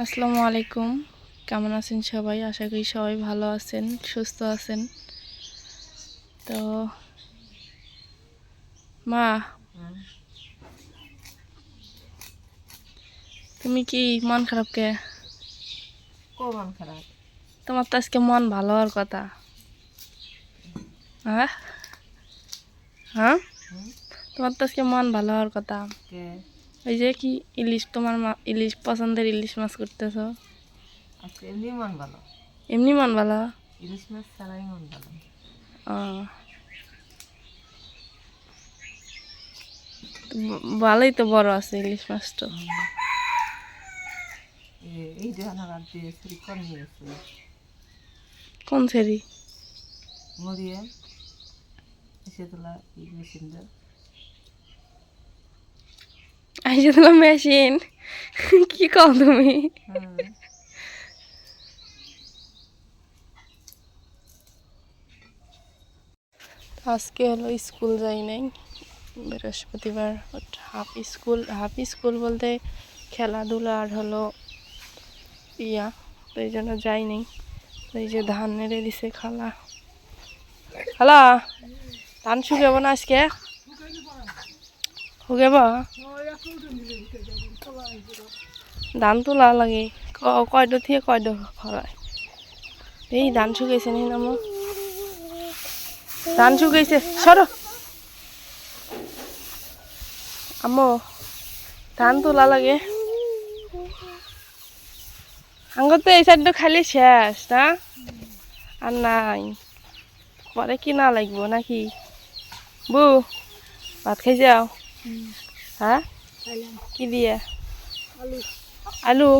আসসালামু আলাইকুম, কেমন আছেন সবাই? আশা করি সবাই ভালো আছেন, সুস্থ আছেন। তো মা, তুমি কি মন খারাপ কে? মন খারাপ? তোমার তো আজকে মন ভালো হওয়ার কথা। হ্যাঁ হ্যাঁ, তোমার তো আজকে মন ভালো হওয়ার কথা। ওই যে কি ইলিশ, তোমার ইলিশ পছন্দের ইলিশ মাছ করতেছো। আজকে এমনি মন ভালো। এমনি মন ভালো? ইলিশ মাছ ছাড়াই মন ভালো। ভালোই তো, বড় আছে ইলিশ মাছটা। এই যে হানার দিয়ে ছুরি কর নিয়েছে। কোন ছেড়ি? মরিয়ে এসে তোলা মেশিন দেয়। আইসে দিলাম মেশিন? কি কও তুমি? আজকে হলো স্কুল যাই নাই, বৃহস্পতিবার। হাফ স্কুল বলতে খেলাধুলা আর হলো ইয়া, তো এই জন্য যাই নাই। তো এই যে ধান নেড়ে দিছে খালা। খালা, ধান শুকাবো না আজকে? শুকাব? ধান তোলা লাগে কয়ডো থেকে কয়ডো খরায়। এই ধান শুকাইছে নি নাম, ধান শুকাইছে। সরো আম্মু, ধান তোলা লাগে। আঙ্গুর তো এই সাইড খালি শেষ না, আর নাই। পরে কিনা লাগবো নাকি? বু, ভাত খাই যাও? হ্যাঁ, কি দিয়ে? আলু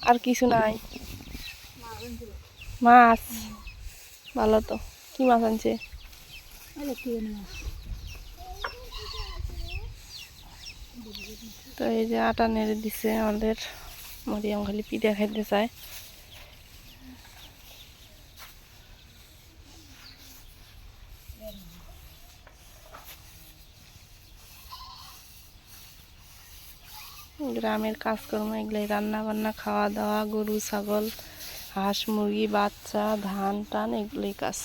আর কিছু নাই? মাছ? ভালো তো। কি মাছ আনছে? তো এই যে আটা নেড়ে দিছে আমাদের মরিয়াম, খালি পিঠা খাইতে চায়। গ্রামের কাজকর্ম এগুলাই, রান্না বান্না, খাওয়া দাওয়া, গরু ছাগল, হাঁস মুরগি, বাচ্চা, ধান টান, এগুলোই কাজ।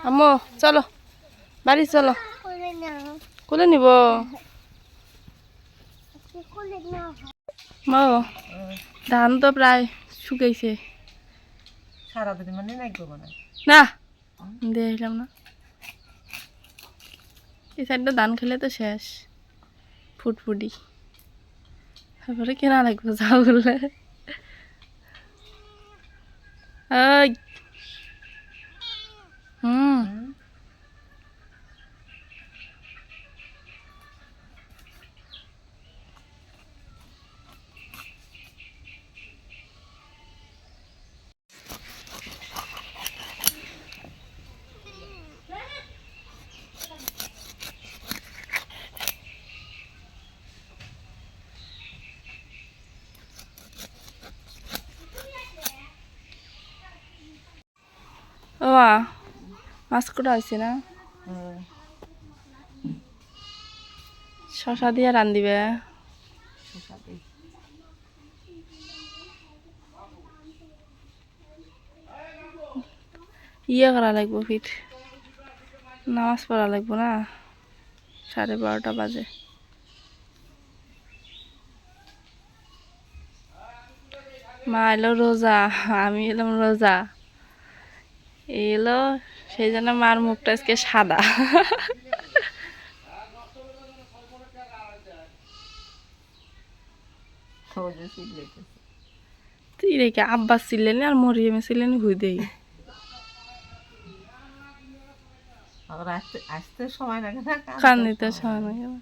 আম্মু চলো বাড়ি চলো। কোলে নিব মা? ধান তো প্রায় শুকাইছে। সারাদিন মানে নাইবো মানে না দেখলাম না। এই সাইডটা ধান খেলে তো শেষ, ফুটফুটি। তারপরে কেনা লাগবে যাও বললে। হুম, ও মাছ কোটা হয়েছে না? শশা দিয়ে রান দিবে। ইয়ে করা লাগবো, ফির নামাজ পড়া লাগবো না, 12:30 বাজে। মা এলো রোজা, আমি এলাম রোজা। এলো সেই জন্য মার মুখটা আজকে সাদা। তুই রেখে আব্বাস ছিলেন আর মরিয়মে ছিলেন হুই দেই। আসতে সময় লাগে না, কান দিতে সময় লাগে না।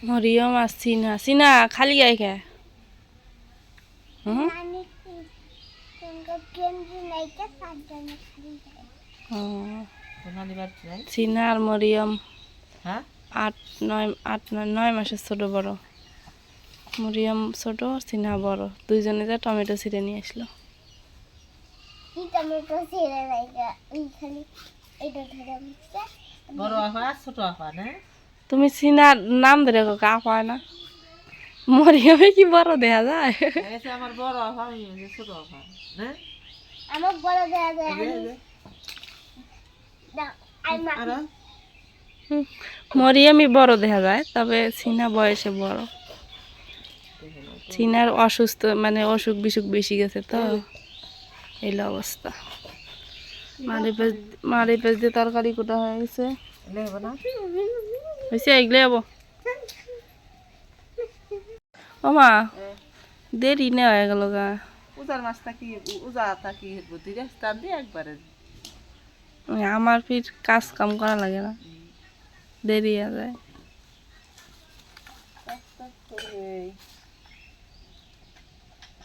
মরিয়ম আর সিনা, সিনা খালি গায়ে খা। সিনা আর মরিয়ম 8-9 মাসের ছোট বড়। মরিয়ম ছোট, সিনা বড়। দুইজনে যা টমেটো ছিঁড়ে নিয়ে আসলো। বড় আপা ছোট আপা না তুমি সিনার নাম ধরে কাকা পায় না মরিয়মে কি বড় দেখা যায় এই যে আমার বড় আপা আমি এই যে ছোট আপা না আর মরিয়মই বড় দেখা যায় তবে সিনা বয়সে বড় সিনার অসুস্থ মানে অসুখ বিসুখ বেশি গেছে তো এই অবস্থা মারি পেঁচ দিয়ে তরকারি কোটা হয়ে গেছে লেব না হয়েছে এগুলো যাবো ও মা দেরি নে হয়ে গেল গা উজার মাছটা কি উজা থাকি বুদ্ধি রাস্তা দিয়ে একবারে আমার ফির কাজ কাম করা লাগে না দেরি হয়ে যায়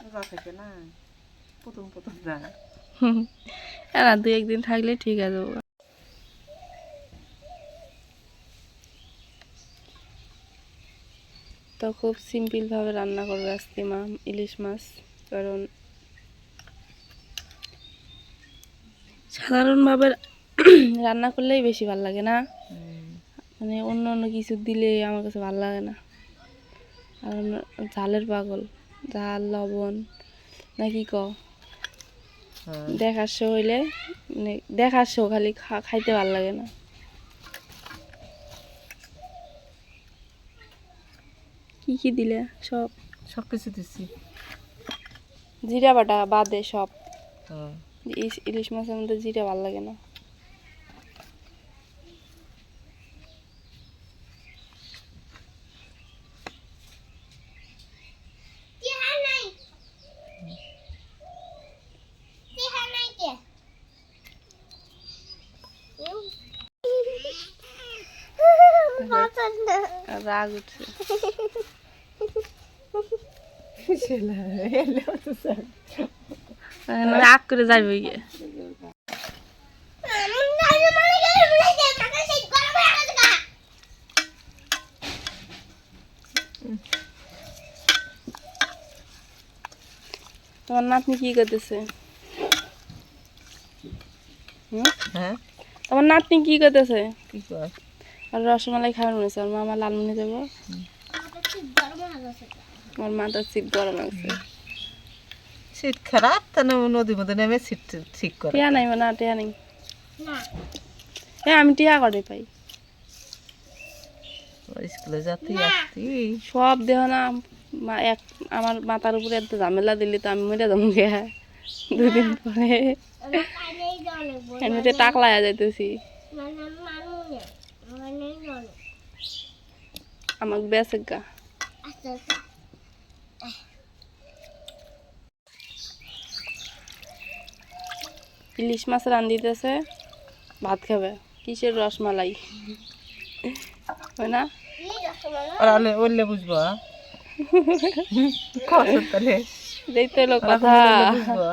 উজা থেকে না প্রথম প্রথম না না দু একদিন থাকলে ঠিক আছে বাবা। তো খুব সিম্পল ভাবে রান্না করবে আজকে মা ইলিশ মাছ কারণ সাধারণভাবে রান্না করলেই বেশি ভালো লাগে না মানে অন্য অন্য কিছু দিলে আমার কাছে ভালো লাগে না আর ঝালের পাগল ঝাল লবণ নাকি ক দেখার শো হইলে মানে দেখার শো খালি খাইতে ভালো লাগে না কি কি দিলে সব সব কিছু দিচ্ছি জিরা বাটা বাদে সব হ্যাঁ ইলিশ মাছের মধ্যে জিরা ভালো লাগে না রাগ উঠছে রাগ করে যাবে গিয়ে তোমার নাতনি কি করতেছে হ্যাঁ তোমার নাতনি কি করতেছে কি কর আর রসমালাই খাবার মনে হচ্ছে আর মামা লালমনি যাবো আমার মাথার সিট গরম আছে শীত খারাপ তা নদীর মধ্যে নেমে শীত ঠিক করে টিয়া নাই মানে টিয়া নেই হ্যাঁ আমি টিয়া করে পাই স্কুলে যাতে আসতি সব দেহ না এক আমার মাথার উপরে এত ঝামেলা দিলে তো আমি মরে যাবো গে দুদিন পরে এমনিতে টাকলায়া যাইতেছি আমাকে বেসে গা ইলিশ মাছ রান্ধিতেছে ভাত খাবে কিসের রসমালাই হয় না ওরা ওরলে বুঝবো কষ্ট তাহলে দেখতে হলো কথা বুঝবো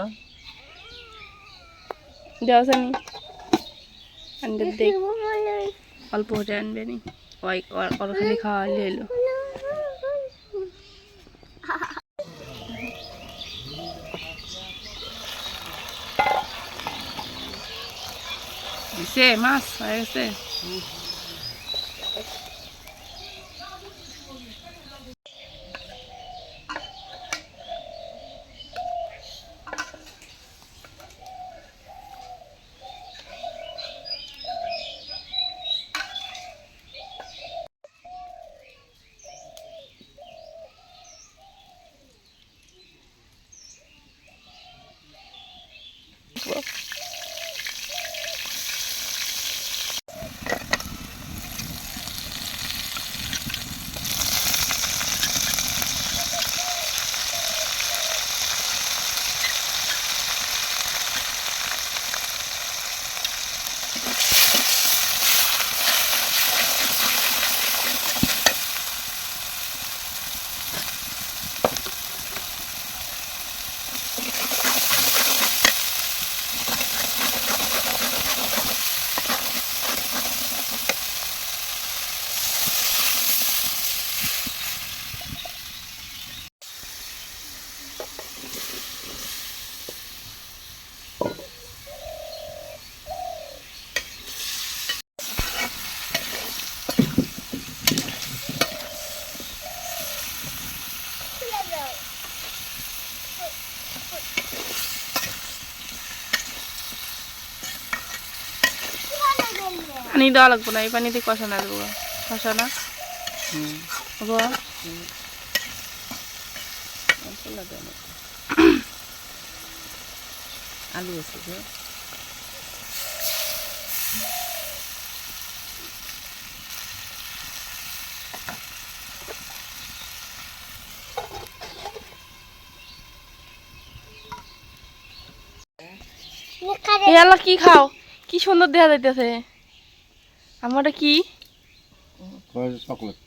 দেওয়ানি আনবে দেখ অল্প হতে আনবে নি ওই ওর খালি খাওয়ালে এলো দিছে মাছ হয়ে গেছে পানি দেওয়া লাগবে না, এই পানিতে কষা না দেবো, কষা না হবো। আলু আছে যে এলা কি খাও, কি সুন্দর দেখা যাইতেছে। আমারটা কি চকলেট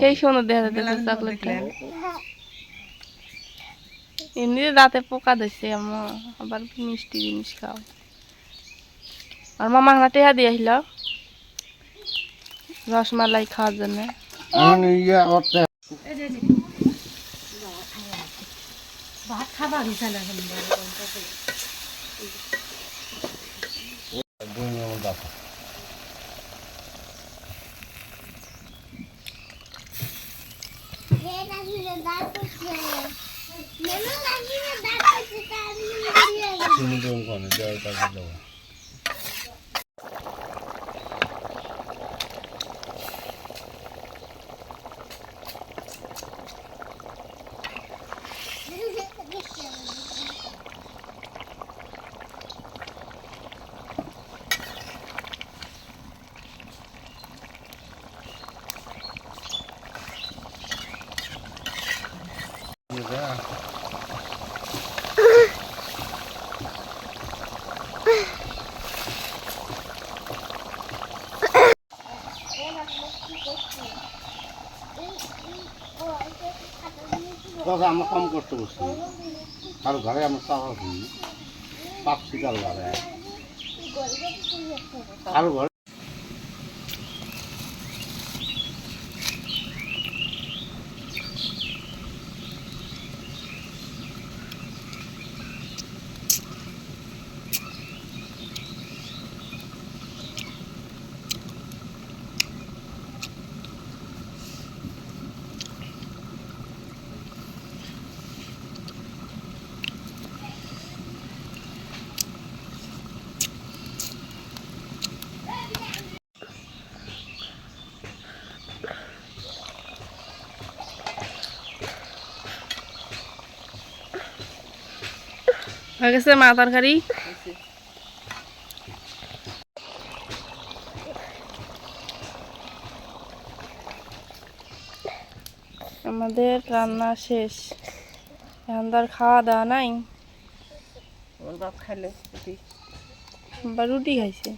সেই সুন্দর দেখা যাইতেছে চকলেটটা। এমনিতে দাঁতে পোকা দিচ্ছে আমার, আবার মিষ্টি জিনিস খাও। আর মামা না টেহা দিয়ে আসল রসমালাই খাওয়ার জন্য। ভাত খাবার হিসাবে আমরা কম করতে বসছি, কারো ঘরে আমরা চাওয়া পাপ শিকার ঘরে কারো ঘরে। হয়ে গেছে মা তরকারি। আমাদের রান্না শেষ, এখন তো আর খাওয়া দাওয়া নাই। ওর বাপ খাইলে বা রুটি খাইছে।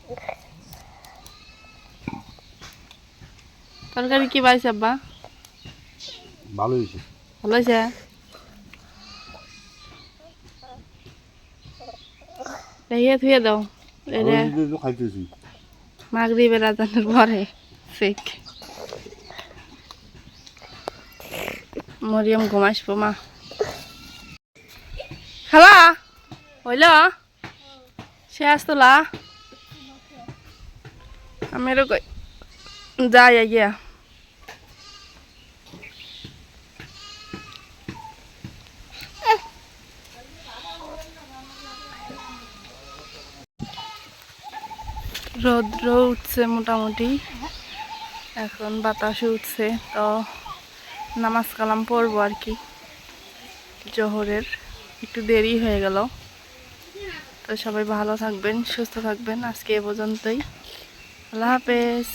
তরকারি কি পাইছে আব্বা? ভালো হয়েছে। ভালো হয়েছে। রেখে থুয়ে দাও, খাইতেছি মাগরিবের আজানের পরে ঠিক। মরিয়ম ঘুমাইসবো মা। খালা হইল শেষ তোলা, আমি যাই গিয়া। রৌদ্র উঠছে মোটামুটি, এখন বাতাসে উঠছে, তো নামাজ কালাম পড়বো আর কি জোহরের। একটু দেরি হয়ে গেল। তো সবাই ভালো থাকবেন, সুস্থ থাকবেন। আজকে এ পর্যন্তই, আল্লাহ হাফেজ।